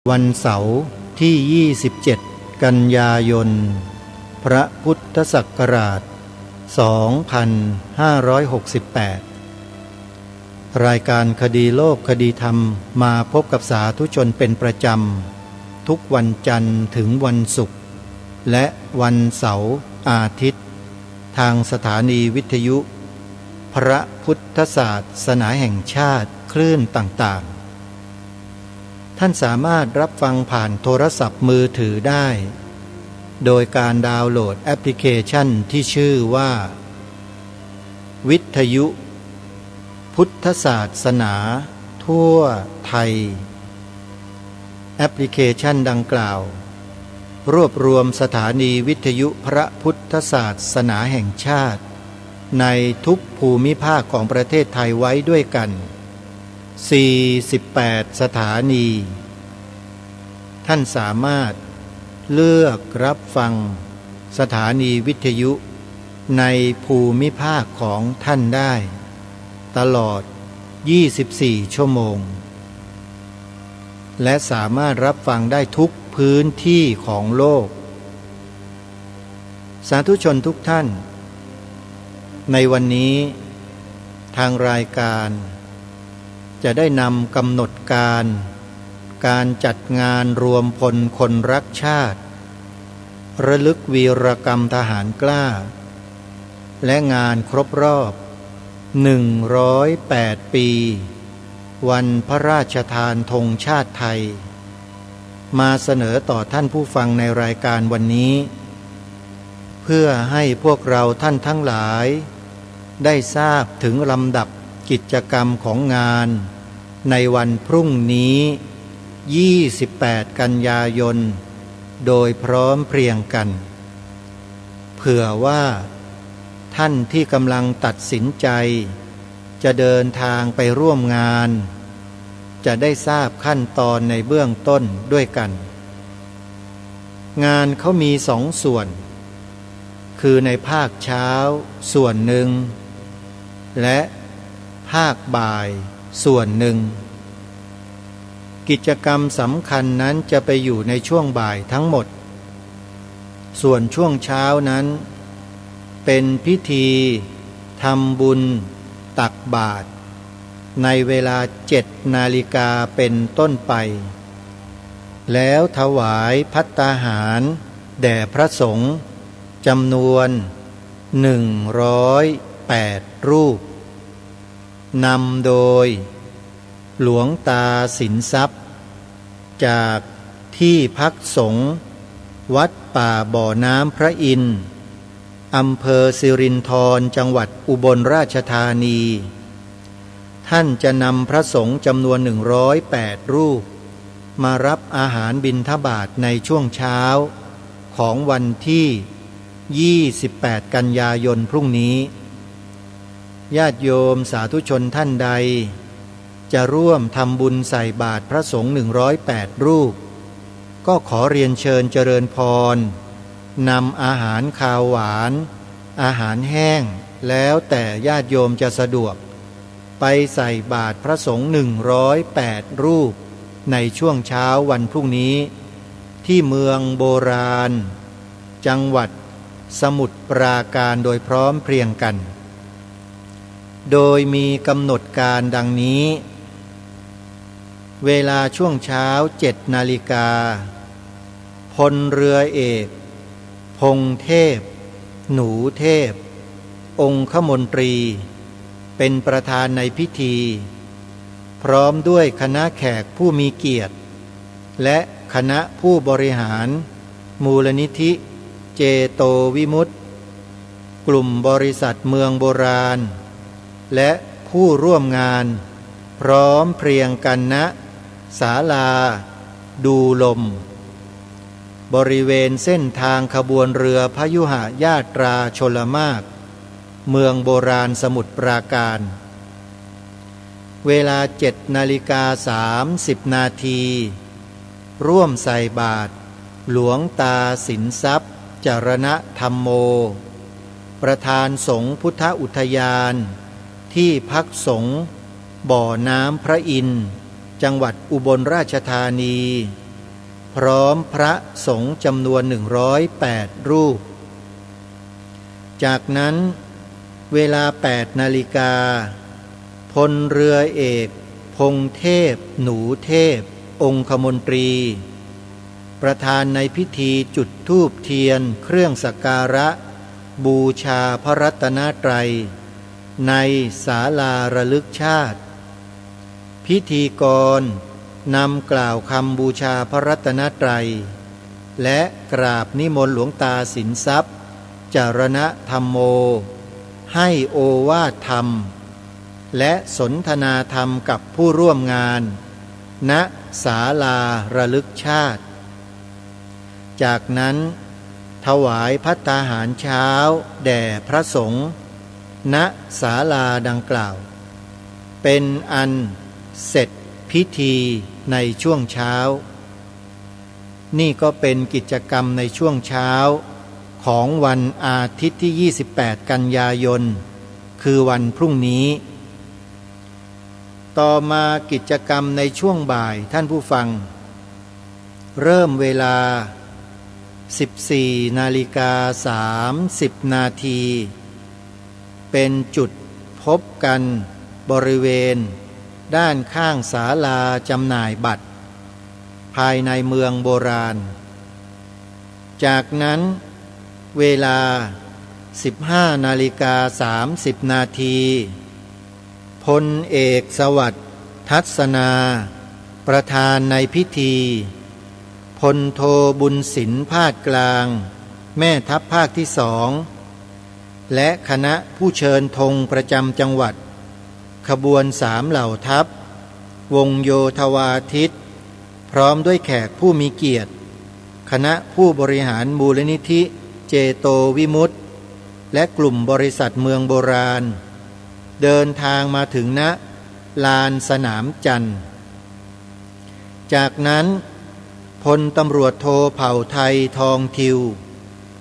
วันเสาร์ที่ 27 กันยายน พระพุทธศักราช 2568 รายการคดีโลกคดีธรรมมาพบกับสาธุชนเป็นประจำทุกวันจันทร์ถึงวันศุกร์และวันเสาร์อาทิตย์ทางสถานีวิทยุพระพุทธศาสนาแห่งชาติคลื่นต่างๆท่านสามารถรับฟังผ่านโทรศัพท์มือถือได้โดยการดาวน์โหลดแอปพลิเคชันที่ชื่อว่าวิทยุพุทธศาสนาทั่วไทยแอปพลิเคชันดังกล่าวรวบรวมสถานีวิทยุพระพุทธศาสนาแห่งชาติในทุกภูมิภาคของประเทศไทยไว้ด้วยกัน48 สถานีท่านสามารถเลือกรับฟังสถานีวิทยุในภูมิภาคของท่านได้ตลอด24 ชั่วโมงและสามารถรับฟังได้ทุกพื้นที่ของโลกสาธุชนทุกท่านในวันนี้ทางรายการจะได้นำกำหนดการจัดงานรวมพลคนรักชาติระลึกวีรกรรมทหารกล้าและงานครบรอบ108 ปีวันพระราชทานธงชาติไทยมาเสนอต่อท่านผู้ฟังในรายการวันนี้เพื่อให้พวกเราท่านทั้งหลายได้ทราบถึงลำดับกิจกรรมของงานในวันพรุ่งนี้28 กันยายนโดยพร้อมเพรียงกันเผื่อว่าท่านที่กำลังตัดสินใจจะเดินทางไปร่วมงานจะได้ทราบขั้นตอนในเบื้องต้นด้วยกันงานเขามี2 ส่วนคือในภาคเช้าส่วนหนึ่งและภาคบ่ายส่วนหนึ่งกิจกรรมสำคัญนั้นจะไปอยู่ในช่วงบ่ายทั้งหมดส่วนช่วงเช้านั้นเป็นพิธีทำบุญตักบาตรในเวลา7 นาฬิกาเป็นต้นไปแล้วถวายภัตตาหารแด่พระสงฆ์จำนวน108 รูปนำโดยหลวงตาสินทรัพย์จากที่พักสงฆ์วัดป่าบ่อน้ำพระอินทร์อำเภอสิรินธรจังหวัดอุบลราชธานีท่านจะนำพระสงฆ์จำนวน108 รูปมารับอาหารบิณฑบาตในช่วงเช้าของวันที่28 กันยายนพรุ่งนี้ญาติโยมสาธุชนท่านใดจะร่วมทำบุญใส่บาตรพระสงฆ์108 รูปก็ขอเรียนเชิญเจริญพรนำอาหารคาวหวานอาหารแห้งแล้วแต่ญาติโยมจะสะดวกไปใส่บาตรพระสงฆ์108 รูปในช่วงเช้าวันพรุ่งนี้ที่เมืองโบราณจังหวัดสมุทรปราการโดยพร้อมเพรียงกันโดยมีกำหนดการดังนี้เวลาช่วงเช้า7 นาฬิกาพลเรือเอกพงเทพหนูเทพองคมนตรีเป็นประธานในพิธีพร้อมด้วยคณะแขกผู้มีเกียรติและคณะผู้บริหารมูลนิธิเจโตวิมุตติกลุ่มบริษัทเมืองโบราณและผู้ร่วมงานพร้อมเพรียงกันณศาลาดูลมบริเวณเส้นทางขบวนเรือพยุหญาตราชลมารเมืองโบราณสมุทรปราการเวลา7:30 นาทีร่วมใส่บาตรหลวงตาสินทรัพย์จรณธรรมโมประธานสงฆ์พุทธอุทยานที่พักสงฆ์บ่อน้ำพระอินทร์จังหวัดอุบลราชธานี พร้อมพระสงฆ์จำนวน108 รูปจากนั้นเวลา8 นาฬิกาพลเรือเอกพงเทพหนูเทพองคมนตรีประธานในพิธีจุดธูปเทียนเครื่องสักการะบูชาพระรัตนตรัยในศาลาระลึกชาติพิธีกรนำกล่าวคำบูชาพระรัตนตรัยและกราบนิมนต์หลวงตาสินทรัพย์จารณธัมโมให้โอวาทธรรมและสนทนาธรรมกับผู้ร่วมงานณศาลาระลึกชาติจากนั้นถวายภัตตาหารเช้าแด่พระสงฆ์ณศาลาดังกล่าวเป็นอันเสร็จพิธีในช่วงเช้านี่ก็เป็นกิจกรรมในช่วงเช้าของวันอาทิตย์ที่28 กันยายนคือวันพรุ่งนี้ต่อมากิจกรรมในช่วงบ่ายท่านผู้ฟังเริ่มเวลา14:30 นาทีเป็นจุดพบกันบริเวณด้านข้างศาลาจำหน่ายบัตรภายในเมืองโบราณจากนั้นเวลา15:30 นาทีพลเอกสวัสดิ์ทัศนาประธานในพิธีพลโทบุญสินภาคกลางแม่ทัพภาคที่2และคณะผู้เชิญธงประจำจังหวัดขบวน3เหล่าทัพวงโยธวาทิตพร้อมด้วยแขกผู้มีเกียรติคณะผู้บริหารมูลนิธิเจโตวิมุตติและกลุ่มบริษัทเมืองโบราณเดินทางมาถึงณลานสนามจันทร์จากนั้นพลตำรวจโทเผ่าไทยทองทิว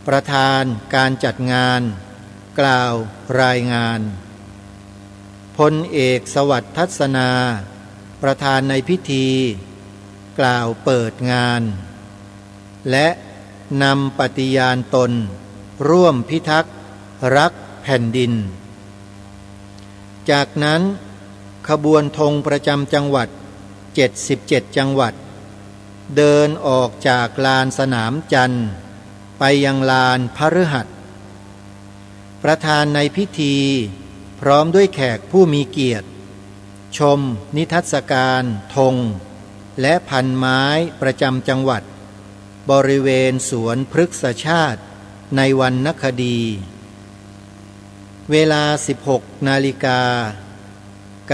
ประธานการจัดงานกล่าวรายงานพลเอกสวัสดิ์ทัศนาประธานในพิธีกล่าวเปิดงานและนำปฏิญาณตนร่วมพิทักษ์รักแผ่นดินจากนั้นขบวนธงประจำจังหวัด77 จังหวัดเดินออกจากลานสนามจันทร์ไปยังลานพฤหัสประธานในพิธีพร้อมด้วยแขกผู้มีเกียรติชมนิทรรศการธงและพันไม้ประจำจังหวัดบริเวณสวนพฤกษชาติในวันนคดีเวลา16 นาฬิกา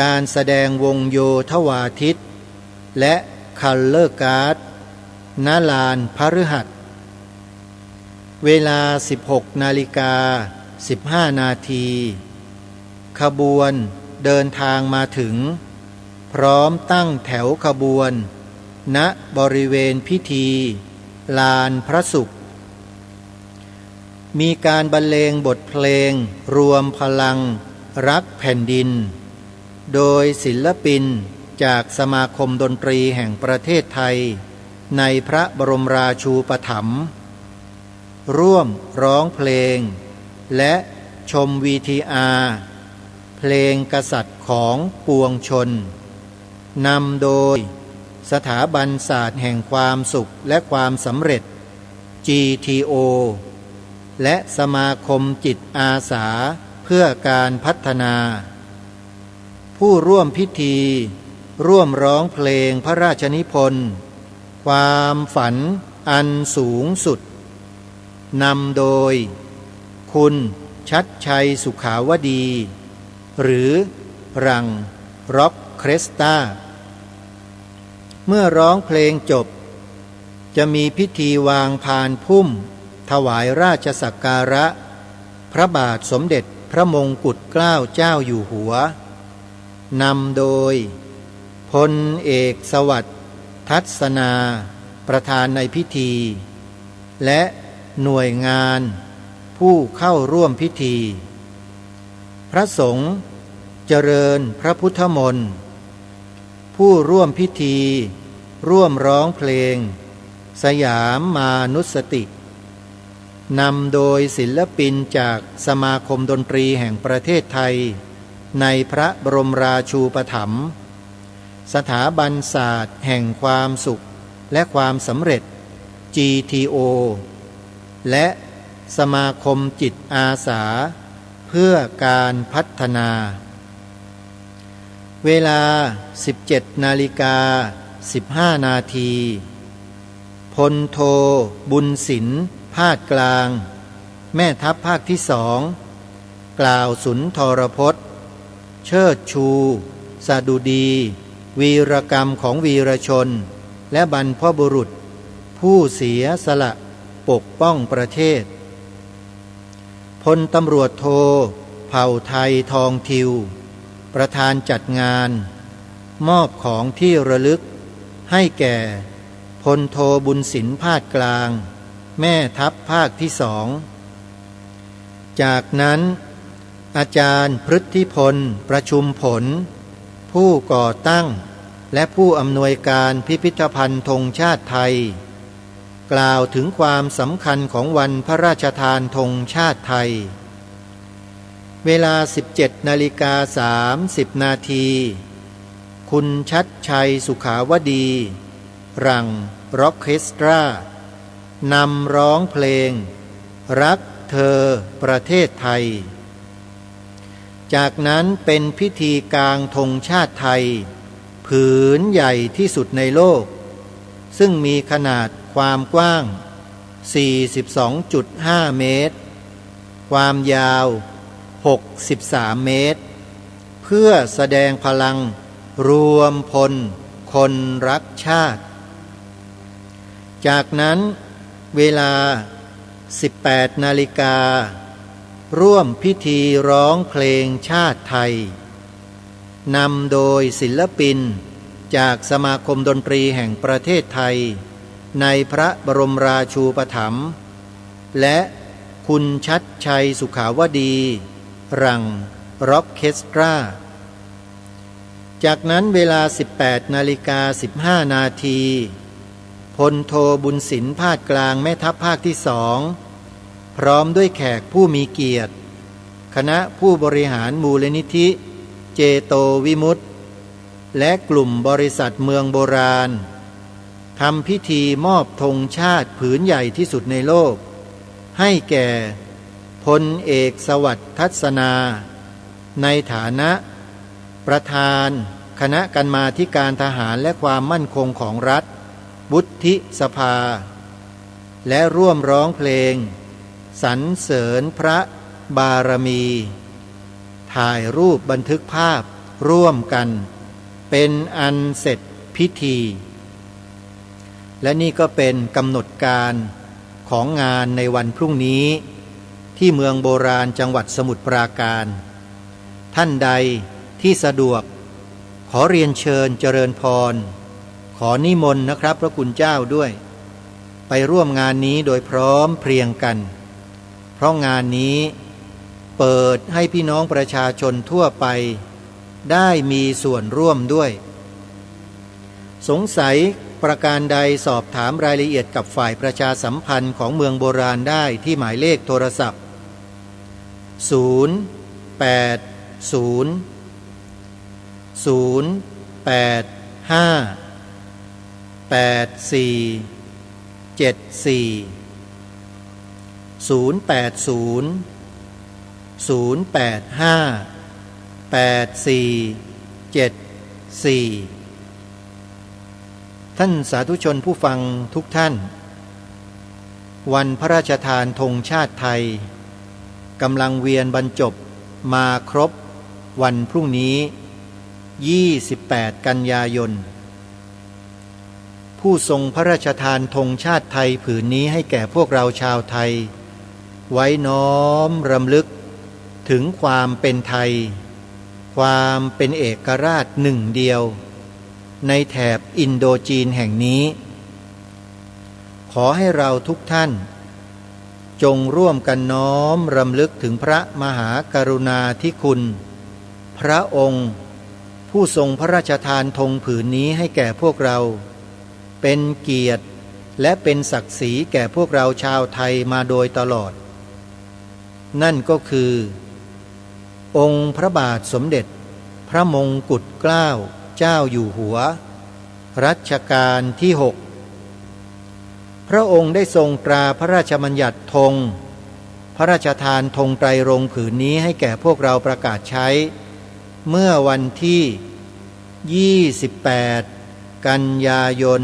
การแสดงวงโยธวาทิตและคัลเลอร์การ์ดณลานพฤหัสเวลา16:15 นาทีขบวนเดินทางมาถึงพร้อมตั้งแถวขบวนณบริเวณพิธีลานพระศุกร์มีการบรรเลงบทเพลงรวมพลังรักแผ่นดินโดยศิลปินจากสมาคมดนตรีแห่งประเทศไทยในพระบรมราชูปถัมภ์ร่วมร้องเพลงและชม VTR เพลงกษัตริย์ของปวงชนนำโดยสถาบันศาสตร์แห่งความสุขและความสำเร็จ GTO และสมาคมจิตอาสาเพื่อการพัฒนาผู้ร่วมพิธีร่วมร้องเพลงพระราชนิพนธ์ความฝันอันสูงสุดนำโดยคุณชัดชัยสุขาวดีหรือรังร็อกเครสตาเมื่อร้องเพลงจบจะมีพิธีวางพานพุ่มถวายราชสักการะพระบาทสมเด็จพระมงกุฎเกล้าเจ้าอยู่หัวนำโดยพลเอกสวัสดิ์ทัศนาประธานในพิธีและหน่วยงานผู้เข้าร่วมพิธีพระสงฆ์เจริญพระพุทธมนต์ผู้ร่วมพิธีร่วมร้องเพลง สยามมานุสตินำโดยศิลปินจากสมาคมดนตรีแห่งประเทศไทยในพระบรมราชูปถัมภ์สถาบันศาสตร์แห่งความสุขและความสำเร็จ GTO และสมาคมจิตอาสาเพื่อการพัฒนาเวลา 17:15 นาทีพลโทบุญสินภาคกลางแม่ทัพภาคที่สองกล่าวสุนทรพจน์เชิดชูสดุดีวีรกรรมของวีรชนและบรรพบุรุษผู้เสียสละปกป้องประเทศพลตำรวจโทเผ่าไทยทองทิวประธานจัดงานมอบของที่ระลึกให้แก่พลโทบุญสินภาคกลางแม่ทัพภาคที่สองจากนั้นอาจารย์พฤทธิพลประชุมผลผู้ก่อตั้งและผู้อำนวยการพิพิธภัณฑ์ธงชาติไทยกล่าวถึงความสำคัญของวันพระราชทานธงชาติไทยเวลา 17:30 นาทีคุณชัดชัยสุขาวดีรังร็อกเคสตรานำร้องเพลงรักเธอประเทศไทยจากนั้นเป็นพิธีกางธงชาติไทยผืนใหญ่ที่สุดในโลกซึ่งมีขนาดความกว้าง 42.5 เมตรความยาว63 เมตรเพื่อแสดงพลังรวมพลคนรักชาติจากนั้นเวลา 18:00 น.ร่วมพิธีร้องเพลงชาติไทยนำโดยศิลปินจากสมาคมดนตรีแห่งประเทศไทยในพระบรมราชูปถัมภ์และคุณชัดชัยสุขาวดีรังร็อกเคสตราจากนั้นเวลา 18:15 นาทีพลโทบุญสินภาคกลางแม่ทัพภาคที่สองพร้อมด้วยแขกผู้มีเกียรติคณะผู้บริหารมูลนิธิเจโตวิมุตติและกลุ่มบริษัทเมืองโบราณทำพิธีมอบธงชาติผืนใหญ่ที่สุดในโลกให้แก่พลเอกสวัสดิ์ทัศนาในฐานะประธานคณะกรรมาธิการทหารและความมั่นคงของรัฐวุฒิสภาและร่วมร้องเพลงสรรเสริญพระบารมีถ่ายรูปบันทึกภาพร่วมกันเป็นอันเสร็จพิธีและนี่ก็เป็นกำหนดการของงานในวันพรุ่งนี้ที่เมืองโบราณจังหวัดสมุทรปราการท่านใดที่สะดวกขอเรียนเชิญเจริญพรขอนิมนต์นะครับพระคุณเจ้าด้วยไปร่วมงานนี้โดยพร้อมเพรียงกันเพราะงานนี้เปิดให้พี่น้องประชาชนทั่วไปได้มีส่วนร่วมด้วยสงสัยประการใดสอบถามรายละเอียดกับฝ่ายประชาสัมพันธ์ของเมืองโบราณได้ที่หมายเลขโทรศัพท์ ท่านสาธุชนผู้ฟังทุกท่านวันพระราชทานธงชาติไทยกำลังเวียนบรรจบมาครบวันพรุ่งนี้28 กันยายนผู้ทรงพระราชทานธงชาติไทยผืนนี้ให้แก่พวกเราชาวไทยไว้น้อมรำลึกถึงความเป็นไทยความเป็นเอกราชหนึ่งเดียวในแถบอินโดจีนแห่งนี้ขอให้เราทุกท่านจงร่วมกันน้อมรำลึกถึงพระมหากรุณาธิคุณพระองค์ผู้ทรงพระราชทานธงผืนนี้ให้แก่พวกเราเป็นเกียรติ และเป็นศักดิ์ศรีแก่พวกเราชาวไทยมาโดยตลอดนั่นก็คือองค์พระบาทสมเด็จพระมงกุฎเกล้าเจ้าอยู่หัวรัชกาลที่6พระองค์ได้ทรงตราพระราชบัญญัติธงพระราชทานธงไตรรงค์ผืนนี้ให้แก่พวกเราประกาศใช้เมื่อวันที่28กันยายน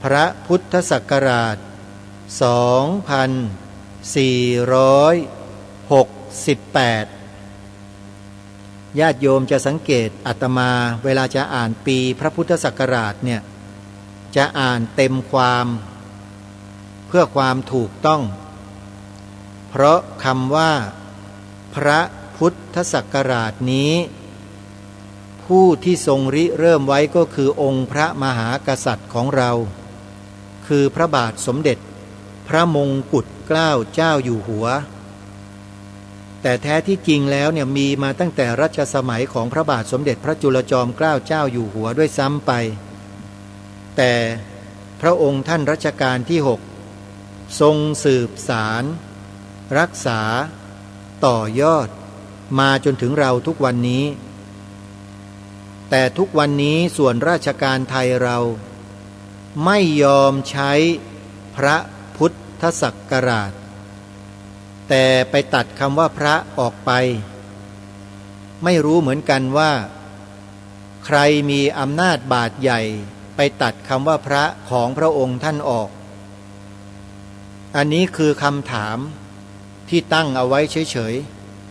พระพุทธศักราช2468ญาติโยมจะสังเกตอาตมาเวลาจะอ่านปีพระพุทธศักราชเนี่ยจะอ่านเต็มความเพื่อความถูกต้องเพราะคำว่าพระพุทธศักราชนี้ผู้ที่ทรงริเริ่มไว้ก็คือองค์พระมหากษัตริย์ของเราคือพระบาทสมเด็จพระมงกุฎเกล้าเจ้าอยู่หัวแต่แท้ที่จริงแล้วเนี่ยมีมาตั้งแต่รัชสมัยของพระบาทสมเด็จพระจุลจอมเกล้าเจ้าอยู่หัวด้วยซ้ำไปแต่พระองค์ท่านรัชกาลที่6ทรงสืบสารรักษาต่อยอดมาจนถึงเราทุกวันนี้แต่ทุกวันนี้ส่วนราชการไทยเราไม่ยอมใช้พระพุทธศักราชแต่ไปตัดคำว่าพระออกไปไม่รู้เหมือนกันว่าใครมีอำนาจบาดใหญ่ไปตัดคำว่าพระของพระองค์ท่านออกอันนี้คือคำถามที่ตั้งเอาไว้เฉย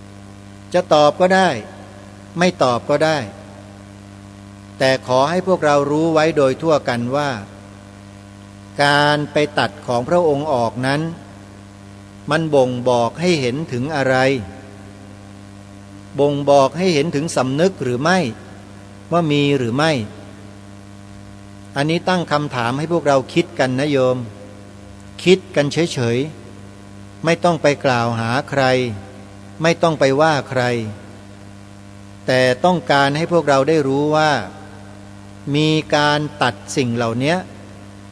ๆจะตอบก็ได้ไม่ตอบก็ได้แต่ขอให้พวกเรารู้ไว้โดยทั่วกันว่าการไปตัดของพระองค์ออกนั้นมันบ่งบอกให้เห็นถึงอะไรบ่งบอกให้เห็นถึงสำนึกหรือไม่ว่ามีหรือไม่อันนี้ตั้งคำถามให้พวกเราคิดกันนะโยมคิดกันเฉยๆไม่ต้องไปกล่าวหาใครไม่ต้องไปว่าใครแต่ต้องการให้พวกเราได้รู้ว่ามีการตัดสิ่งเหล่านี้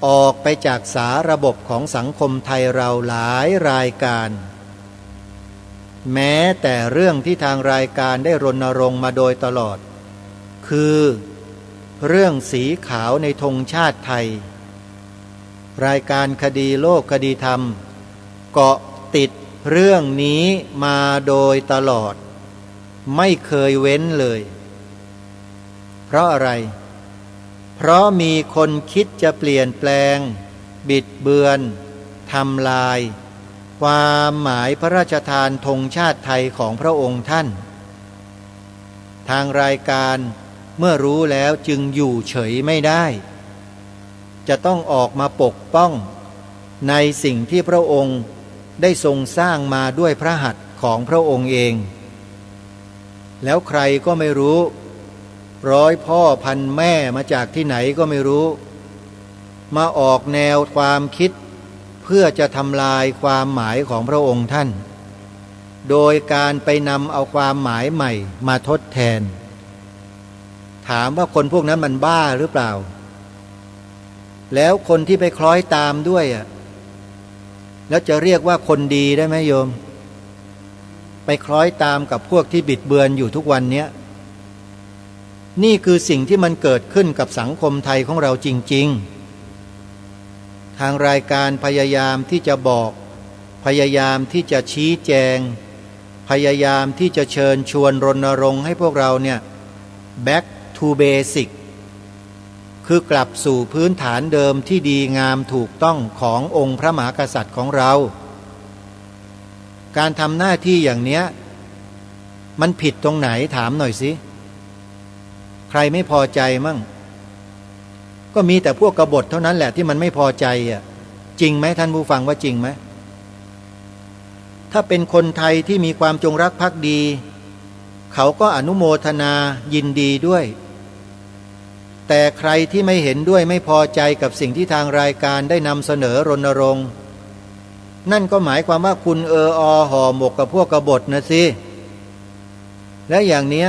ออกไปจากสาระบบของสังคมไทยเราหลายรายการแม้แต่เรื่องที่ทางรายการได้รณรงค์มาโดยตลอดคือเรื่องสีขาวในธงชาติไทยรายการคดีโลกคดีธรรมเกาะติดเรื่องนี้มาโดยตลอดไม่เคยเว้นเลยเพราะอะไรเพราะมีคนคิดจะเปลี่ยนแปลงบิดเบือนทำลายความหมายพระราชทานธงชาติไทยของพระองค์ท่านทางรายการเมื่อรู้แล้วจึงอยู่เฉยไม่ได้จะต้องออกมาปกป้องในสิ่งที่พระองค์ได้ทรงสร้างมาด้วยพระหัตถ์ของพระองค์เองแล้วใครก็ไม่รู้ร้อยพ่อพันแม่มาจากที่ไหนก็ไม่รู้มาออกแนวความคิดเพื่อจะทำลายความหมายของพระองค์ท่านโดยการไปนำเอาความหมายใหม่มาทดแทนถามว่าคนพวกนั้นมันบ้าหรือเปล่าแล้วคนที่ไปคล้อยตามด้วยแล้วจะเรียกว่าคนดีได้ไหมโยมไปคล้อยตามกับพวกที่บิดเบือนอยู่ทุกวันนี้นี่คือสิ่งที่มันเกิดขึ้นกับสังคมไทยของเราจริงๆทางรายการพยายามที่จะบอกพยายามที่จะชี้แจงพยายามที่จะเชิญชวนรณรงค์ให้พวกเราเนี่ย back to basic คือกลับสู่พื้นฐานเดิมที่ดีงามถูกต้องขององค์พระมหากษัตริย์ของเราการทำหน้าที่อย่างเนี้ยมันผิดตรงไหนถามหน่อยสิใครไม่พอใจมั่งก็มีแต่พวกกบฏเท่านั้นแหละที่มันไม่พอใจจริงไหมท่านผู้ฟังว่าจริงไหมถ้าเป็นคนไทยที่มีความจงรักภักดีเขาก็อนุโมทนายินดีด้วยแต่ใครที่ไม่เห็นด้วยไม่พอใจกับสิ่งที่ทางรายการได้นำเสนอรณรงค์นั่นก็หมายความว่าคุณห่อหมกกับพวกกบฏนะสิและอย่างเนี้ย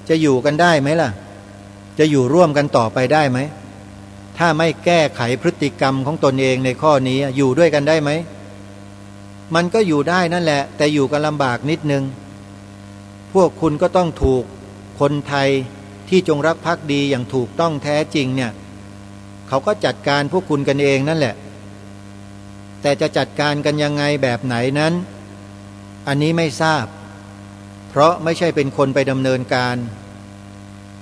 จะอยู่กันได้ไหมล่ะจะอยู่ร่วมกันต่อไปได้ไหม ถ้าไม่แก้ไขพฤติกรรมของตนเองในข้อนี้อยู่ด้วยกันได้ไหมมันก็อยู่ได้นั่นแหละแต่อยู่กันลำบากนิดนึงพวกคุณก็ต้องถูกคนไทยที่จงรักภักดีอย่างถูกต้องแท้จริงเนี่ยเขาก็จัดการพวกคุณกันเองนั่นแหละแต่จะจัดการกันยังไงแบบไหนนั้นอันนี้ไม่ทราบเพราะไม่ใช่เป็นคนไปดำเนินการ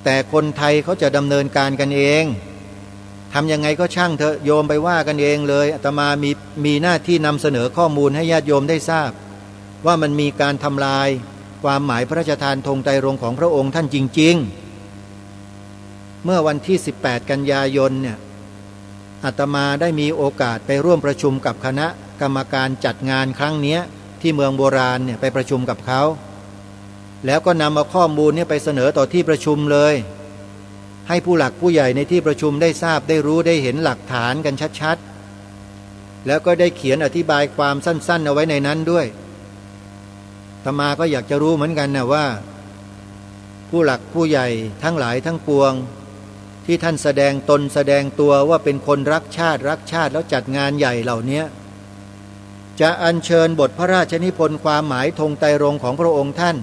แต่คนไทยเขาจะดำเนินการกันเองทำยังไงก็ช่างเถอะโยมไปว่ากันเองเลยอาตมามีหน้าที่นำเสนอข้อมูลให้ญาติโยมได้ทราบว่ามันมีการทำลายความหมายพระราชทานธงไตรรงค์ของพระองค์ท่านจริงๆเมื่อวันที่18กันยายนเนี่ยอาตมาได้มีโอกาสไปร่วมประชุมกับคณะกรรมการจัดงานครั้งนี้ที่เมืองโบราณเนี่ยไปประชุมกับเขาแล้วก็นำเอาข้อมูลเนี่ยไปเสนอต่อที่ประชุมเลยให้ผู้หลักผู้ใหญ่ในที่ประชุมได้ทราบได้รู้ได้เห็นหลักฐานกันชัดๆแล้วก็ได้เขียนอธิบายความสั้นๆเอาไว้ในนั้นด้วยอาตมาก็อยากจะรู้เหมือนกันนะว่าผู้หลักผู้ใหญ่ทั้งหลายทั้งปวงที่ท่านแสดงตนแสดงตัวว่าเป็นคนรักชาติแล้วจัดงานใหญ่เหล่านี้จะอัญเชิญบทพระราชนิพนธ์ความหมายธงไตรรงค์ของพระองค์ท่าน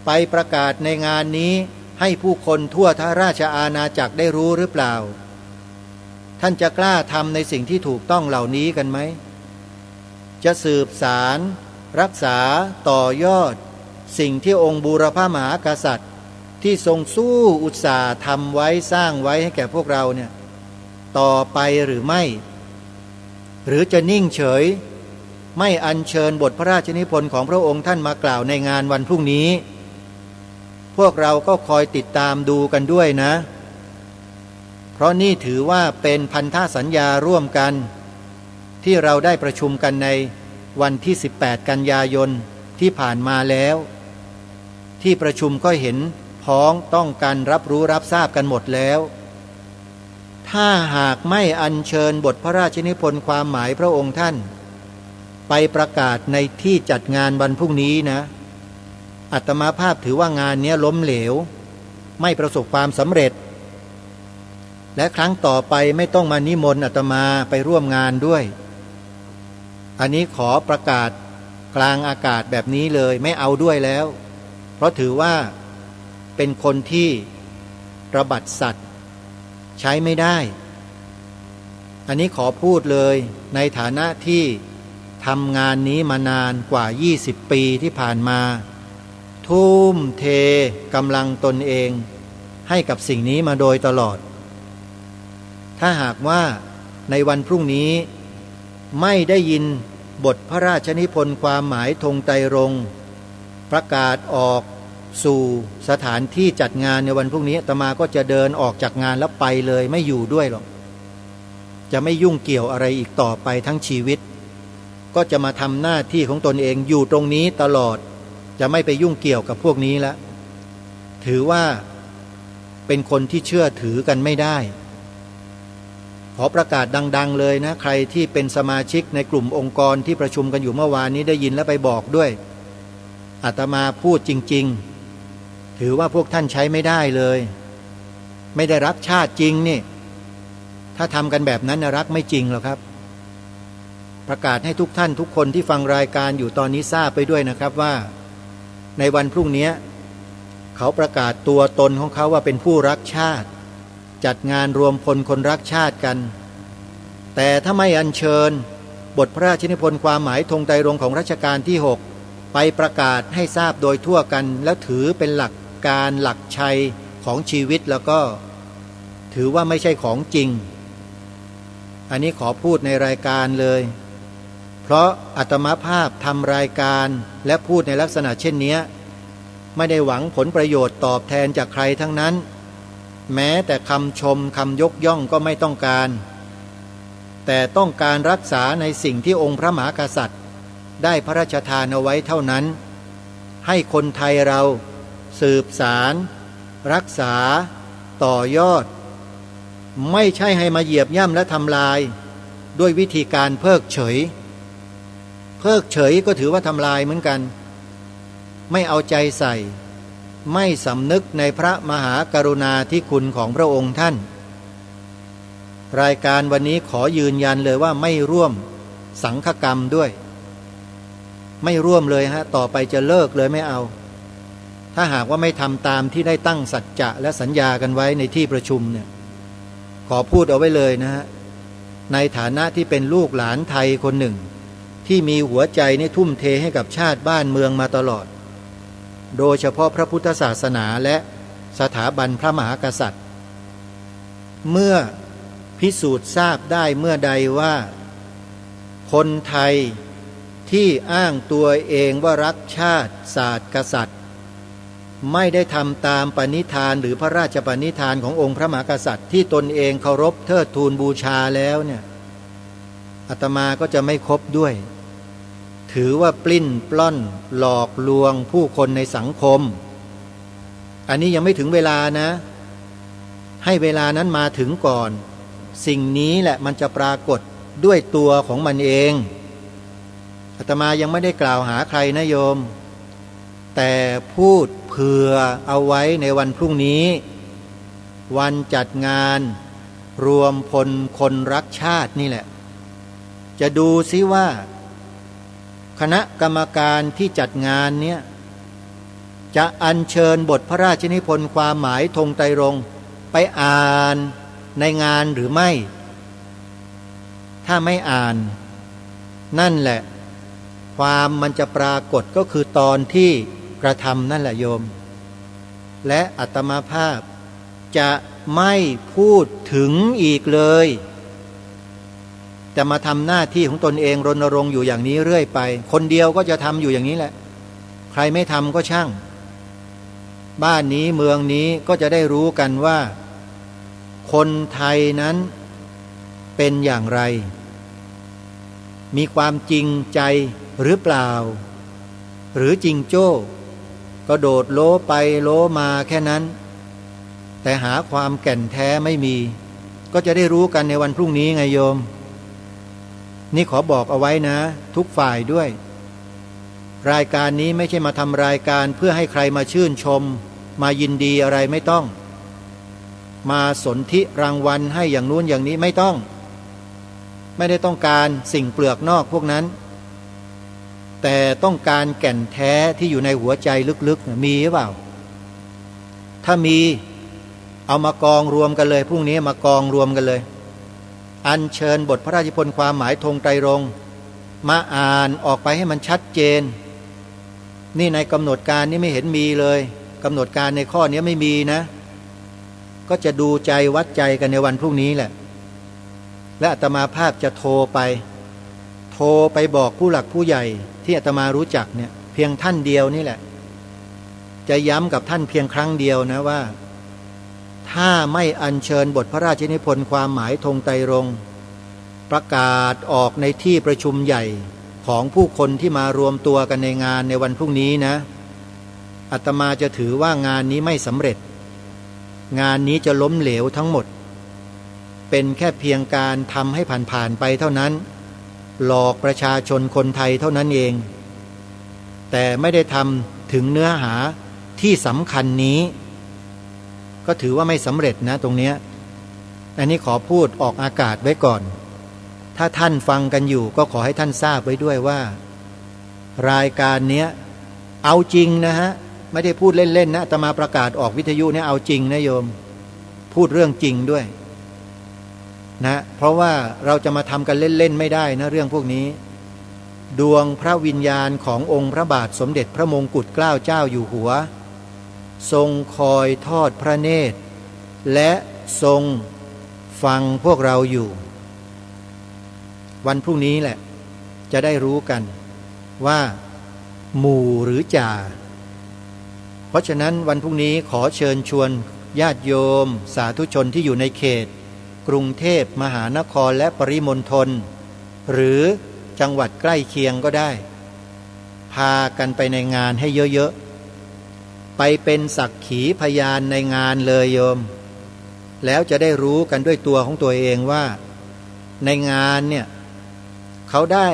ไปประกาศในงานนี้ให้ผู้คนทั่วทั้งราชอาณาจักรได้รู้หรือเปล่าท่านจะกล้าทำในสิ่งที่ถูกต้องเหล่านี้กันไหมจะสืบสารรักษาต่อยอดสิ่งที่องค์บูรพมหากษัตริย์ที่ทรงสู้อุตสาห์ทำไว้สร้างไว้ให้แก่พวกเราเนี่ยต่อไปหรือไม่หรือจะนิ่งเฉยไม่อัญเชิญบทพระราชนิพนธ์ของพระองค์ท่านมากล่าวในงานวันพรุ่งนี้พวกเราก็คอยติดตามดูกันด้วยนะเพราะนี่ถือว่าเป็นพันธสัญญาร่วมกันที่เราได้ประชุมกันในวันที่18กันยายนที่ผ่านมาแล้วที่ประชุมก็เห็นพ้องต้องกันรับรู้รับทราบกันหมดแล้วถ้าหากไม่อัญเชิญบทพระราชนิพนธ์ความหมายพระองค์ท่านไปประกาศในที่จัดงานวันพรุ่งนี้นะอาตมาภาพถือว่างานนี้ล้มเหลวไม่ประสบความสำเร็จและครั้งต่อไปไม่ต้องมานิมนต์อาตมาไปร่วมงานด้วยอันนี้ขอประกาศกลางอากาศแบบนี้เลยไม่เอาด้วยแล้วเพราะถือว่าเป็นคนที่ระบัดสัตว์ใช้ไม่ได้อันนี้ขอพูดเลยในฐานะที่ทำงานนี้มานานกว่า20ปีที่ผ่านมาทุ่มเทกำลังตนเองให้กับสิ่งนี้มาโดยตลอดถ้าหากว่าในวันพรุ่งนี้ไม่ได้ยินบทพระราชนิพนธ์ความหมายธงไตรรงค์ประกาศออกสู่สถานที่จัดงานในวันพรุ่งนี้อาตมาก็จะเดินออกจากงานแล้วไปเลยไม่อยู่ด้วยหรอกจะไม่ยุ่งเกี่ยวอะไรอีกต่อไปทั้งชีวิตก็จะมาทำหน้าที่ของตนเองอยู่ตรงนี้ตลอดจะไม่ไปยุ่งเกี่ยวกับพวกนี้แล้วถือว่าเป็นคนที่เชื่อถือกันไม่ได้ขอประกาศดังๆเลยนะใครที่เป็นสมาชิกในกลุ่มองค์กรที่ประชุมกันอยู่เมื่อวานนี้ได้ยินแล้วไปบอกด้วยอาตมาพูดจริงๆถือว่าพวกท่านใช้ไม่ได้เลยไม่ได้รักชาติจริงนี่ถ้าทำกันแบบนั้นนะรักไม่จริงหรอกครับประกาศให้ทุกท่านทุกคนที่ฟังรายการอยู่ตอนนี้ทราบไปด้วยนะครับว่าในวันพรุ่งนี้เขาประกาศตัวตนของเขาว่าเป็นผู้รักชาติจัดงานรวมพลคนรักชาติกันแต่ถ้าไม่อัญเชิญบทพระราชนิพนธ์ความหมายธงไตรรงค์ของรัชกาลที่6ไปประกาศให้ทราบโดยทั่วกันแล้วถือเป็นหลักการหลักชัยของชีวิตแล้วก็ถือว่าไม่ใช่ของจริงอันนี้ขอพูดในรายการเลยเพราะอาตมาภาพทำรายการและพูดในลักษณะเช่นนี้ไม่ได้หวังผลประโยชน์ตอบแทนจากใครทั้งนั้นแม้แต่คำชมคำยกย่องก็ไม่ต้องการแต่ต้องการรักษาในสิ่งที่องค์พระมหากษัตริย์ได้พระราชทานเอาไว้เท่านั้นให้คนไทยเราสืบสารรักษาต่อยอดไม่ใช่ให้มาเหยียบย่ำและทำลายด้วยวิธีการเพิกเฉยก็ถือว่าทำลายเหมือนกันไม่เอาใจใส่ไม่สำนึกในพระมหากรุณาธิคุณของพระองค์ท่าน รายการวันนี้ขอยืนยันเลยว่าไม่ร่วมสังฆกรรมด้วยไม่ร่วมเลยฮะต่อไปจะเลิกเลยไม่เอาถ้าหากว่าไม่ทำตามที่ได้ตั้งสัจจะและสัญญากันไว้ในที่ประชุมเนี่ยขอพูดเอาไว้เลยนะฮะในฐานะที่เป็นลูกหลานไทยคนหนึ่งที่มีหัวใจนี่ทุ่มเทให้กับชาติบ้านเมืองมาตลอดโดยเฉพาะพระพุทธศาสนาและสถาบันพระมหากษัตริย์เมื่อพิสูจน์ทราบได้เมื่อใดว่าคนไทยที่อ้างตัวเองว่ารักชาติศาสตร์กษัตริย์ไม่ได้ทำตามปณิธานหรือพระราชปณิธานขององค์พระมหากษัตริย์ที่ตนเองเคารพเทิดทูนบูชาแล้วเนี่ยอาตมาก็จะไม่คบด้วยถือว่าปลิ้นปล้อนหลอกลวงผู้คนในสังคมอันนี้ยังไม่ถึงเวลานะให้เวลานั้นมาถึงก่อนสิ่งนี้แหละมันจะปรากฏด้วยตัวของมันเองอาตมายังไม่ได้กล่าวหาใครนะโยมแต่พูดเผื่อเอาไว้ในวันพรุ่งนี้วันจัดงานรวมพลคนรักชาตินี่แหละจะดูซิว่าคณะกรรมการที่จัดงานเนี้ยจะอัญเชิญบทพระราชนิพนธ์ความหมายธงไตรรงค์ไปอ่านในงานหรือไม่ถ้าไม่อ่านนั่นแหละความมันจะปรากฏก็คือตอนที่กระทำนั่นแหละโยมและอาตมาภาพจะไม่พูดถึงอีกเลยจะมาทำหน้าที่ของตนเองรณรงค์อยู่อย่างนี้เรื่อยไปคนเดียวก็จะทำอยู่อย่างนี้แหละใครไม่ทำก็ช่างบ้านนี้เมืองนี้ก็จะได้รู้กันว่าคนไทยนั้นเป็นอย่างไรมีความจริงใจหรือเปล่าหรือจริงโจ้ก็โดดโลไปโลมาแค่นั้นแต่หาความแก่นแท้ไม่มีก็จะได้รู้กันในวันพรุ่งนี้ไงโยมนี่ขอบอกเอาไว้นะทุกฝ่ายด้วยรายการนี้ไม่ใช่มาทำรายการเพื่อให้ใครมาชื่นชมมายินดีอะไรไม่ต้องมาสนธิรางวัลให้อย่างนู้นอย่างนี้ไม่ต้องไม่ได้ต้องการสิ่งเปลือกนอกพวกนั้นแต่ต้องการแก่นแท้ที่อยู่ในหัวใจลึกๆมีหรือเปล่าถ้ามีเอามากองรวมกันเลยพรุ่งนี้มากองรวมกันเลยอัญเชิญบทพระราชนิพนธ์ความหมายธงไตรรงค์มาอ่านออกไปให้มันชัดเจนนี่ในกำหนดการนี้ไม่เห็นมีเลยกำหนดการในข้อนี้ไม่มีนะก็จะดูใจวัดใจกันในวันพรุ่งนี้แหละและอาตมาภาพจะโทรไปบอกผู้หลักผู้ใหญ่ที่อาตมารู้จักเนี่ยเพียงท่านเดียวนี่แหละจะย้ำกับท่านเพียงครั้งเดียวนะว่าถ้าไม่อัญเชิญบทพระราชนิพนธ์ความหมายธงไตรรงค์ประกาศออกในที่ประชุมใหญ่ของผู้คนที่มารวมตัวกันในงานในวันพรุ่งนี้นะอาตมาจะถือว่างานนี้ไม่สำเร็จงานนี้จะล้มเหลวทั้งหมดเป็นแค่เพียงการทำให้ผ่านๆไปเท่านั้นหลอกประชาชนคนไทยเท่านั้นเองแต่ไม่ได้ทำถึงเนื้อหาที่สำคัญนี้ก็ถือว่าไม่สำเร็จนะตรงนี้อันนี้ขอพูดออกอากาศไว้ก่อนถ้าท่านฟังกันอยู่ก็ขอให้ท่านทราบไว้ด้วยว่ารายการนี้เอาจริงนะฮะไม่ได้พูดเล่นๆนะอาตมาประกาศออกวิทยุเนี่ยเอาจริงนะโยมพูดเรื่องจริงด้วยนะเพราะว่าเราจะมาทำกันเล่นๆไม่ได้นะเรื่องพวกนี้ดวงพระวิญญาณขององค์พระบาทสมเด็จพระมงกุฎเกล้าเจ้าอยู่หัวทรงคอยทอดพระเนตรและทรงฟังพวกเราอยู่วันพรุ่งนี้แหละจะได้รู้กันว่าหมู่หรือจ่าเพราะฉะนั้นวันพรุ่งนี้ขอเชิญชวนญาติโยมสาธุชนที่อยู่ในเขตกรุงเทพมหานครและปริมณฑลหรือจังหวัดใกล้เคียงก็ได้พากันไปในงานให้เยอะๆไปเป็นสักขีพยานในงานเลยโยมแล้วจะได้รู้กันด้วยตัวของตัวเองว่าในงานเนี่ยเขาได้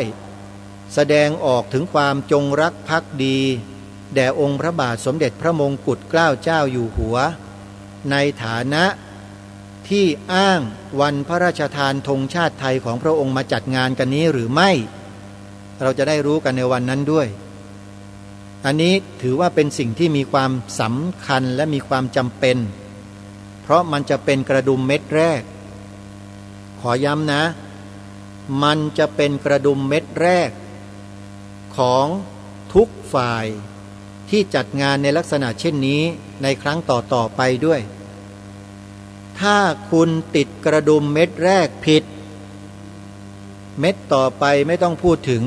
แสดงออกถึงความจงรักภักดีแด่องค์พระบาทสมเด็จพระมงกุฎเกล้าเจ้าอยู่หัวในฐานะ ที่อ้างวันพระราชทานธงชาติไทยของพระองค์มาจัดงานกันนี้หรือไม่เราจะได้รู้กันในวันนั้นด้วยอันนี้ถือว่าเป็นสิ่งที่มีความสำคัญและมีความจำเป็นเพราะมันจะเป็นกระดุมเม็ดแรกขอย้ำนะมันจะเป็นกระดุมเม็ดแรกของทุกฝ่ายที่จัดงานในลักษณะเช่นนี้ในครั้งต่อไปด้วยถ้าคุณติดกระดุมเม็ดแรกผิดเม็ดต่อไปไม่ต้องพูดถึง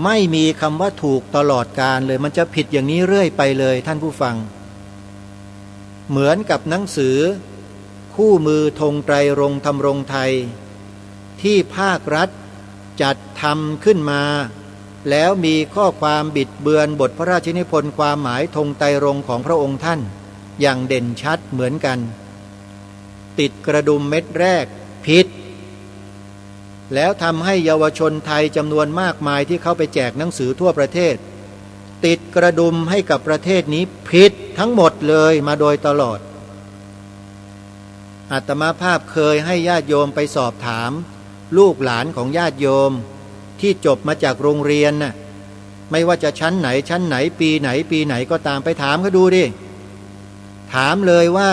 ไม่มีคำว่าถูกตลอดกาลเลยมันจะผิดอย่างนี้เรื่อยไปเลยท่านผู้ฟังเหมือนกับหนังสือคู่มือธงไตรรงค์ธรรมรงค์ไทยที่ภาครัฐจัดทำขึ้นมาแล้วมีข้อความบิดเบือนบทพระราชนิพนธ์ความหมายธงไตรรงค์ของพระองค์ท่านอย่างเด่นชัดเหมือนกันติดกระดุมเม็ดแรกผิดแล้วทำให้เยาวชนไทยจำนวนมากมายที่เข้าไปแจกหนังสือทั่วประเทศติดกระดุมให้กับประเทศนี้ผิดทั้งหมดเลยมาโดยตลอดอาตมาภาพเคยให้ญาติโยมไปสอบถามลูกหลานของญาติโยมที่จบมาจากโรงเรียนน่ะไม่ว่าจะชั้นไหนปีไหนก็ตามไปถามเขาดูดิถามเลยว่า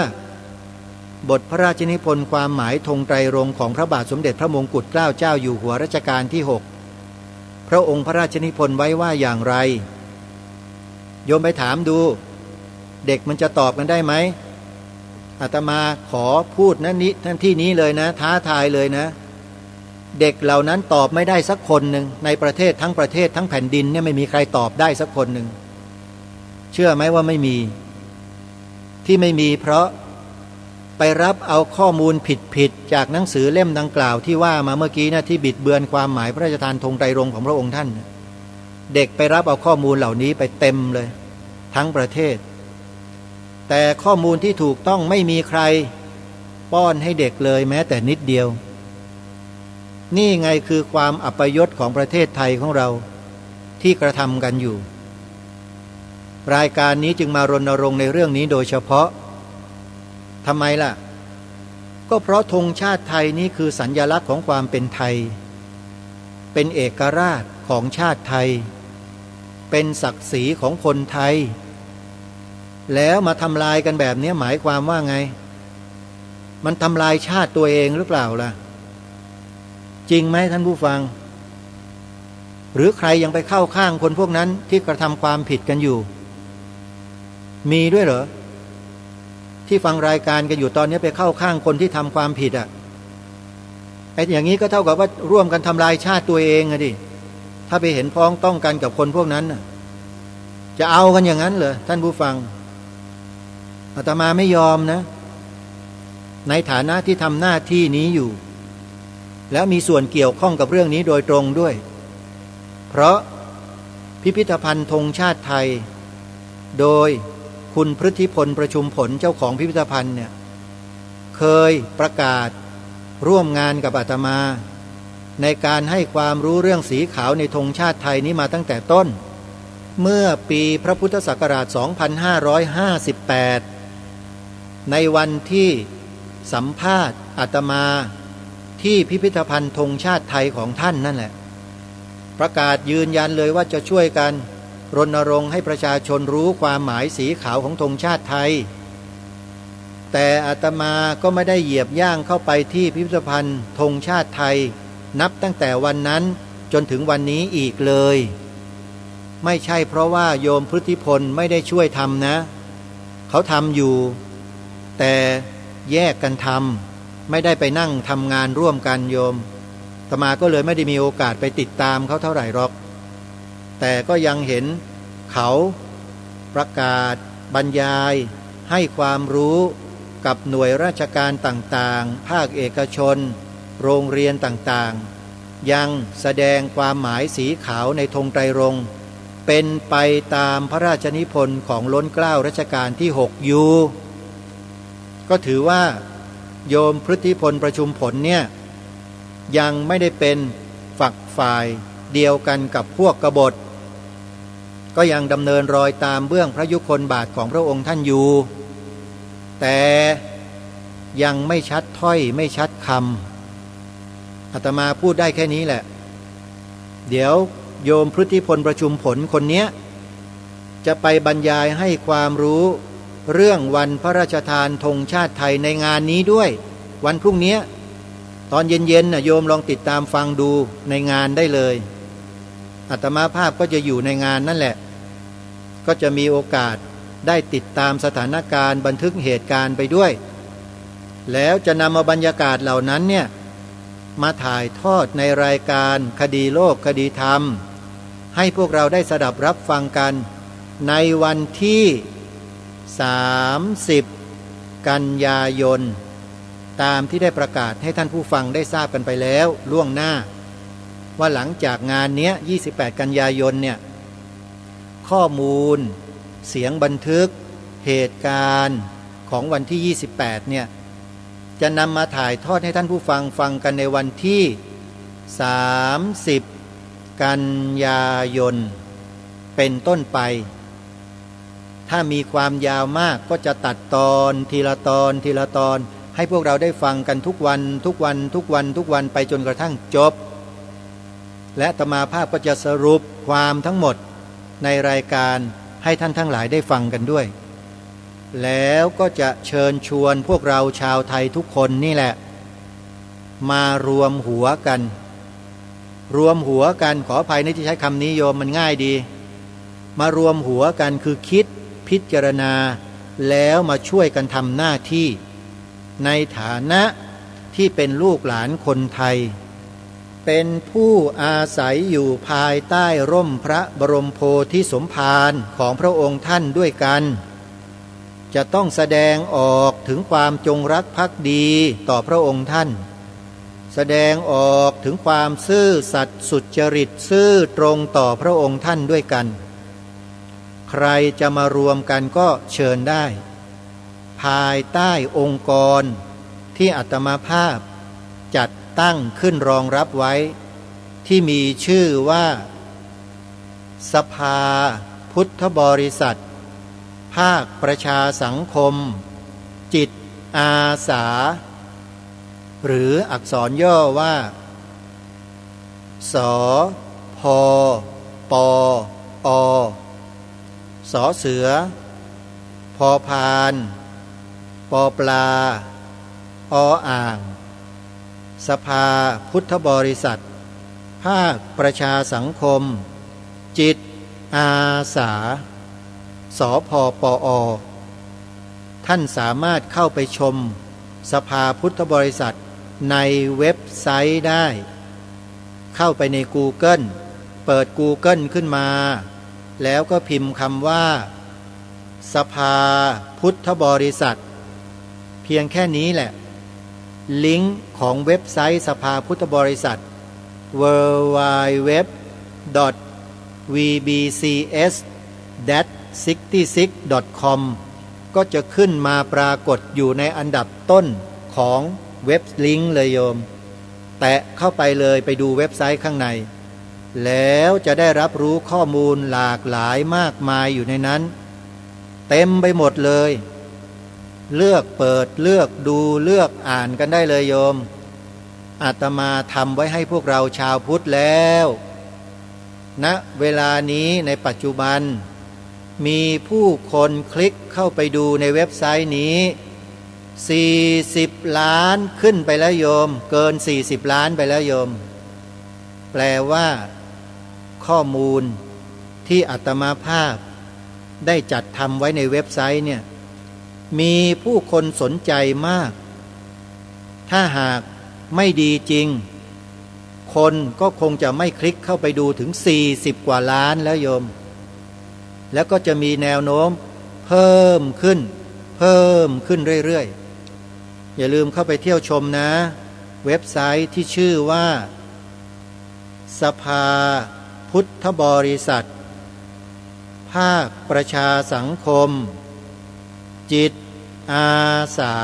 บทพระราชนิพนธ์ความหมายธงไตรรงค์ของพระบาทสมเด็จพระมงกุฎเกล้าเจ้าอยู่หัวรัชกาลที่6พระองค์พระราชนิพนธ์ไว้ว่าอย่างไรโยมไปถามดูเด็กมันจะตอบกันได้ไหมอาตมาขอพูดนั้นที่นี้เลยนะท้าทายเลยนะเด็กเหล่านั้นตอบไม่ได้สักคนหนึ่งในประเทศทั้งแผ่นดินเนี่ยไม่มีใครตอบได้สักคนหนึ่งเชื่อไหมว่าไม่มีที่ไม่มีเพราะไปรับเอาข้อมูลผิดจากหนังสือเล่มดังกล่าวที่ว่ามาเมื่อกี้นะที่บิดเบือนความหมายพระราชทานธงไตรรงค์ของพระองค์ท่านเด็กไปรับเอาข้อมูลเหล่านี้ไปเต็มเลยทั้งประเทศแต่ข้อมูลที่ถูกต้องไม่มีใครป้อนให้เด็กเลยแม้แต่นิดเดียวนี่ไงคือความอัปยศของประเทศไทยของเราที่กระทำกันอยู่รายการนี้จึงมารณรงค์ในเรื่องนี้โดยเฉพาะทำไมล่ะก็เพราะธงชาติไทยนี้คือสัญลักษณ์ของความเป็นไทยเป็นเอกราชของชาติไทยเป็นศักดิ์ศรีของคนไทยแล้วมาทำลายกันแบบนี้หมายความว่าไงมันทำลายชาติตัวเองหรือเปล่าล่ะจริงไหมท่านผู้ฟังหรือใครยังไปเข้าข้างคนพวกนั้นที่กระทำความผิดกันอยู่มีด้วยเหรอที่ฟังรายการกันอยู่ตอนนี้ไปเข้าข้างคนที่ทำความผิดอ่ะไอ้อย่างนี้ก็เท่ากับว่าร่วมกันทำลายชาติตัวเองอะดิถ้าไปเห็นพ้องต้องกันกับคนพวกนั้นน่ะจะเอากันอย่างนั้นเหรอท่านผู้ฟังอาตมาไม่ยอมนะในฐานะที่ทำหน้าที่นี้อยู่แล้วมีส่วนเกี่ยวข้องกับเรื่องนี้โดยตรงด้วยเพราะพิพิธภัณฑ์ธงชาติไทยโดยคุณพฤทธิพลประชุมผลเจ้าของพิพิธภัณฑ์เนี่ยเคยประกาศร่วมงานกับอาตมาในการให้ความรู้เรื่องสีขาวในธงชาติไทยนี้มาตั้งแต่ต้นเมื่อปีพระพุทธศักราช 2558 ในวันที่สัมภาษณ์อาตมาที่พิพิธภัณฑ์ธงชาติไทยของท่านนั่นแหละประกาศยืนยันเลยว่าจะช่วยกันรณรงค์ให้ประชาชนรู้ความหมายสีขาวของธงชาติไทยแต่อาตมาก็ไม่ได้เหยียบย่างเข้าไปที่พิพิธภัณฑ์ธงชาติไทยนับตั้งแต่วันนั้นจนถึงวันนี้อีกเลยไม่ใช่เพราะว่าโยมพฤทธิพลไม่ได้ช่วยทำนะเขาทำอยู่แต่แยกกันทำไม่ได้ไปนั่งทำงานร่วมกันโยมอาตมาก็เลยไม่ได้มีโอกาสไปติดตามเขาเท่าไหร่หรอกแต่ก็ยังเห็นเขาประกาศบรรยายให้ความรู้กับหน่วยราชการต่างๆภาคเอกชนโรงเรียนต่างๆยังแสดงความหมายสีขาวในธงไตรรงค์เป็นไปตามพระราชนิพนธ์ของล้นเกล้ารัชกาลที่6อยู่ก็ถือว่าโยมพฤทธิพลประชุมผลเนี่ยยังไม่ได้เป็นฝักฝ่ายเดียวกันกับพวกกบฏก็ยังดำเนินรอยตามเบื้องพระยุคลบาทของพระองค์ท่านอยู่แต่ ยังไม่ชัดถ้อยไม่ชัดคำอาตมาพูดได้แค่นี้แหละเดี๋ยวโยมพฤติพลประชุมผลคนเนี้ยจะไปบรรยายให้ความรู้เรื่องวันพระราชทานธงชาติไทยในงานนี้ด้วยวันพรุ่งนี้ตอนเย็นๆโยมลองติดตามฟังดูในงานได้เลยอาตมาภาพก็จะอยู่ในงานนั่นแหละก็จะมีโอกาสได้ติดตามสถานการณ์บันทึกเหตุการณ์ไปด้วยแล้วจะนำเอาบรรยากาศเหล่านั้นเนี่ยมาถ่ายทอดในรายการคดีโลกคดีธรรมให้พวกเราได้สดับรับฟังกันในวันที่30กันยายนตามที่ได้ประกาศให้ท่านผู้ฟังได้ทราบกันไปแล้วล่วงหน้าว่าหลังจากงานนี้28กันยายนเนี่ยข้อมูลเสียงบันทึกเหตุการณ์ของวันที่28เนี่ยจะนำมาถ่ายทอดให้ท่านผู้ฟังฟังกันในวันที่30กันยายนเป็นต้นไปถ้ามีความยาวมากก็จะตัดตอนทีละตอนทีละตอนให้พวกเราได้ฟังกันทุกวันทุกวันทุกวันทุกวันไปจนกระทั่งจบและอาตมาภาพก็จะสรุปความทั้งหมดในรายการให้ท่านทั้งหลายได้ฟังกันด้วยแล้วก็จะเชิญชวนพวกเราชาวไทยทุกคนนี่แหละมารวมหัวกันขออภัยที่ใช้คำนี้โยมมันง่ายดีมารวมหัวกันคือคิดพิจารณาแล้วมาช่วยกันทำหน้าที่ในฐานะที่เป็นลูกหลานคนไทยเป็นผู้อาศัยอยู่ภายใต้ร่มพระบรมโพธิสมภารของพระองค์ท่านด้วยกันจะต้องแสดงออกถึงความจงรักภักดีต่อพระองค์ท่านแสดงออกถึงความซื่อสัตย์สุจริตซื่อตรงต่อพระองค์ท่านด้วยกันใครจะมารวมกันก็เชิญได้ภายใต้องค์กรที่อาตมาภาพจัดตั้งขึ้นรองรับไว้ที่มีชื่อว่าสภาพุทธบริษัทภาคประชาสังคมจิตอาสาหรืออักษรย่อว่าสพปอสอเสือพอพานปอปลาออ่างสภาพุทธบริษัทภาคประชาสังคมจิตอาสาสพปอท่านสามารถเข้าไปชมสภาพุทธบริษัทในเว็บไซต์ได้เข้าไปใน Google เปิด Google ขึ้นมาแล้วก็พิมพ์คำว่าสภาพุทธบริษัทเพียงแค่นี้แหละลิงก์ของเว็บไซต์สภาพุทธบริษัท www.vbcs-66.com ก็จะขึ้นมาปรากฏอยู่ในอันดับต้นของเว็บลิงก์เลยโยมแตะเข้าไปเลยไปดูเว็บไซต์ข้างในแล้วจะได้รับรู้ข้อมูลหลากหลายมากมายอยู่ในนั้นเต็มไปหมดเลยเลือกเปิดเลือกดูเลือกอ่านกันได้เลยโยมอาตมาทำไว้ให้พวกเราชาวพุทธแล้วณเวลานี้ในปัจจุบันมีผู้คนคลิกเข้าไปดูในเว็บไซต์นี้40 ล้านขึ้นไปแล้วโยมเกิน40 ล้านไปแล้วโยมแปลว่าข้อมูลที่อาตมาภาพได้จัดทำไว้ในเว็บไซต์เนี่ยมีผู้คนสนใจมากถ้าหากไม่ดีจริงคนก็คงจะไม่คลิกเข้าไปดูถึง40 กว่าล้านแล้วโยมแล้วก็จะมีแนวโน้มเพิ่มขึ้นเรื่อยๆอย่าลืมเข้าไปเที่ยวชมนะเว็บไซต์ที่ชื่อว่าสภาพุทธบริษัทภาคประชาสังคมจิตอาสา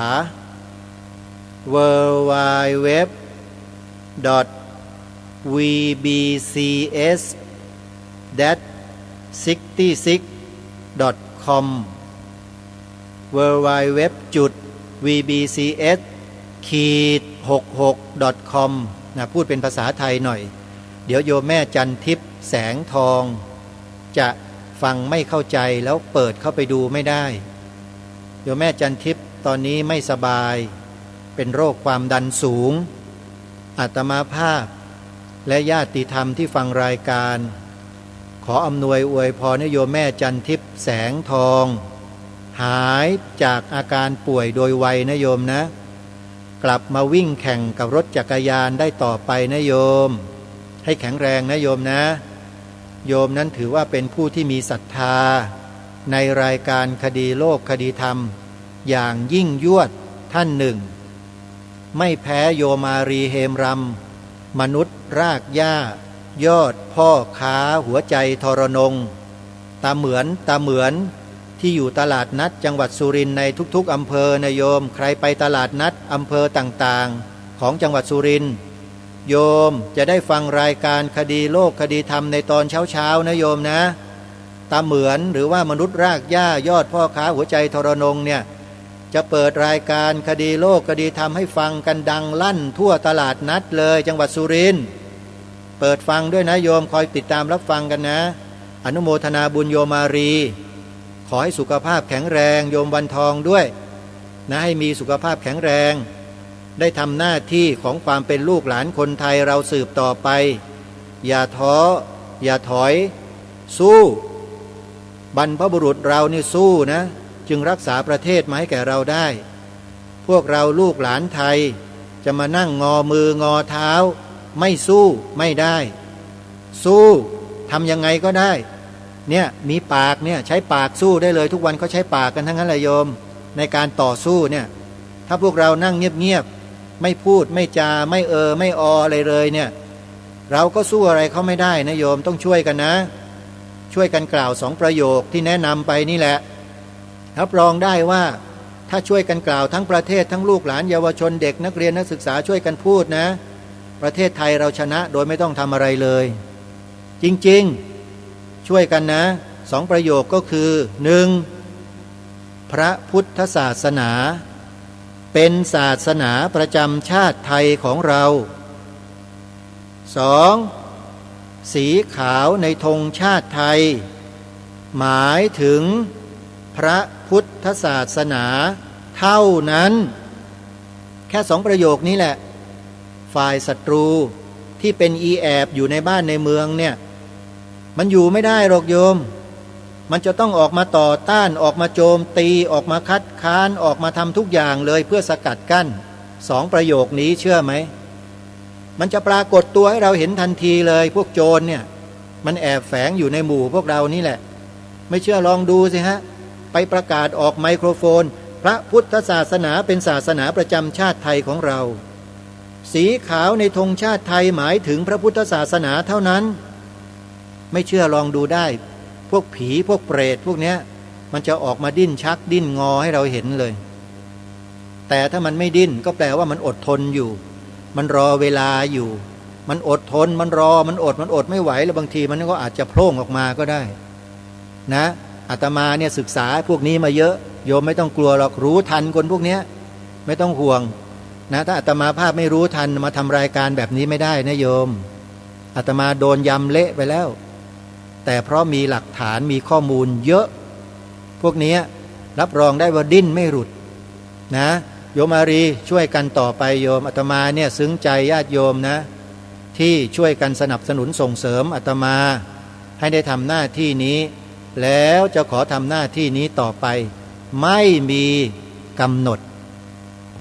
www.vbcs-66.com www. vbcs-66.com นะพูดเป็นภาษาไทยหน่อยเดี๋ยวโยมแม่จันทิพย์แสงทองจะฟังไม่เข้าใจแล้วเปิดเข้าไปดูไม่ได้โยมแม่จันทิพย์ตอนนี้ไม่สบายเป็นโรคความดันสูงอาตมาภาพและญาติธรรมที่ฟังรายการขออำนวยอวยพรให้โยมแม่จันทิพย์แสงทองหายจากอาการป่วยโดยไวนะโยมนะกลับมาวิ่งแข่งกับรถจักรยานได้ต่อไปนะโยมให้แข็งแรงนะโยมนะโยมนั้นถือว่าเป็นผู้ที่มีศรัทธาในรายการคดีโลกคดีธรรมอย่างยิ่งยวดท่านหนึ่งไม่แพ้โยมารีเฮมรำมนุษย์รากหญ้ายอดพ่อค้าหัวใจทรนงตาเหมือนที่อยู่ตลาดนัดจังหวัดสุรินทร์ในทุกๆอำเภอนะโยมใครไปตลาดนัดอำเภอต่างๆของจังหวัดสุรินทร์โยมจะได้ฟังรายการคดีโลกคดีธรรมในตอนเช้านะโยมนะตาเหมือนหรือว่ามนุษย์รากหญ้ายอดพ่อค้าหัวใจทรนงเนี่ยจะเปิดรายการคดีโลกคดีธรรมให้ฟังกันดังลั่นทั่วตลาดนัดเลยจังหวัดสุรินทร์เปิดฟังด้วยนะโยมคอยติดตามรับฟังกันนะอนุโมทนาบุญโยมารีขอให้สุขภาพแข็งแรงโยมวันทองด้วยนะให้มีสุขภาพแข็งแรงได้ทำหน้าที่ของความเป็นลูกหลานคนไทยเราสืบต่อไปอย่าท้ออย่าถอยสู้บรรพบุรุษเรานี่สู้นะจึงรักษาประเทศมาให้แก่เราได้พวกเราลูกหลานไทยจะมานั่งงอมืองอเท้าไม่สู้ไม่ได้สู้ทำยังไงก็ได้เนี่ยมีปากเนี่ยใช้ปากสู้ได้เลยทุกวันเขาใช้ปากกันทั้งนั้นแหละโยมในการต่อสู้เนี่ยถ้าพวกเรานั่งเงียบๆไม่พูดไม่จาไม่ไม่ออะไรเลยเนี่ยเราก็สู้อะไรเขาไม่ได้นะโยมต้องช่วยกันนะช่วยกันกล่าว2ประโยคที่แนะนำไปนี่แหละรับรองได้ว่าถ้าช่วยกันกล่าวทั้งประเทศทั้งลูกหลานเยาวชนเด็กนักเรียนนักศึกษาช่วยกันพูดนะประเทศไทยเราชนะโดยไม่ต้องทำอะไรเลยจริงๆช่วยกันนะ2ประโยคก็คือ 1. พระพุทธศาสนาเป็นศาสนาประจำชาติไทยของเรา 2. สีขาวในธงชาติไทยหมายถึงพระพุทธศาสนาเท่านั้นแค่2ประโยคนี้แหละฝ่ายศัตรูที่เป็นอีแอบอยู่ในบ้านในเมืองเนี่ยมันอยู่ไม่ได้หรอกโยมมันจะต้องออกมาต่อต้านออกมาโจมตีออกมาคัดค้านออกมาทำทุกอย่างเลยเพื่อสกัดกั้น2ประโยคนี้เชื่อไหมมันจะปรากฏตัวให้เราเห็นทันทีเลยพวกโจรเนี่ยมันแอบแฝงอยู่ในหมู่พวกเรานี่แหละไม่เชื่อลองดูสิฮะไปประกาศออกไมโครโฟนพระพุทธศาสนาเป็นศาสนาประจำชาติไทยของเราสีขาวในธงชาติไทยหมายถึงพระพุทธศาสนาเท่านั้นไม่เชื่อลองดูได้พวกผีพวกเปรตพวกเนี้ยมันจะออกมาดิ้นชักดิ้นงอให้เราเห็นเลยแต่ถ้ามันไม่ดิ้นก็แปลว่ามันอดทนอยู่มันรอเวลาอยู่มันอดทนมันรอมันอดไม่ไหวแล้วบางทีมันก็อาจจะโผล่ออกมาก็ได้นะอาตมาเนี่ยศึกษาพวกนี้มาเยอะโยมไม่ต้องกลัวหรอกรู้ทันคนพวกเนี้ยไม่ต้องห่วงนะถ้าอาตมาภาพไม่รู้ทันมาทำรายการแบบนี้ไม่ได้นะโยมอาตมาโดนยำเละไปแล้วแต่เพราะมีหลักฐานมีข้อมูลเยอะพวกนี้รับรองได้ว่าดิ้นไม่หลุดนะโยมอารีช่วยกันต่อไปโยมอาตมาเนี่ยซึ้งใจญาติโยมนะที่ช่วยกันสนับสนุนส่งเสริมอาตมาให้ได้ทำหน้าที่นี้แล้วจะขอทำหน้าที่นี้ต่อไปไม่มีกำหนด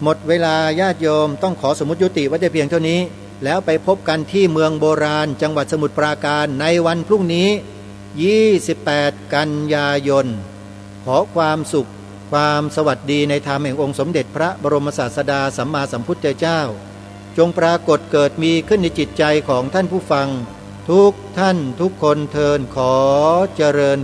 หมดเวลาญาติโยมต้องขอสมมุติยุติไว้แต่เพียงเท่านี้แล้วไปพบกันที่เมืองโบราณจังหวัดสมุทรปราการในวันพรุ่งนี้28กันยายนขอความสุขความสวัสดีในธรรมแห่งองค์สมเด็จพระบรมศาสดาสัมมาสัมพุทธเจ้าจงปรากฏเกิดมีขึ้นในจิตใจของท่านผู้ฟังทุกท่านทุกคนเทินขอเจริญ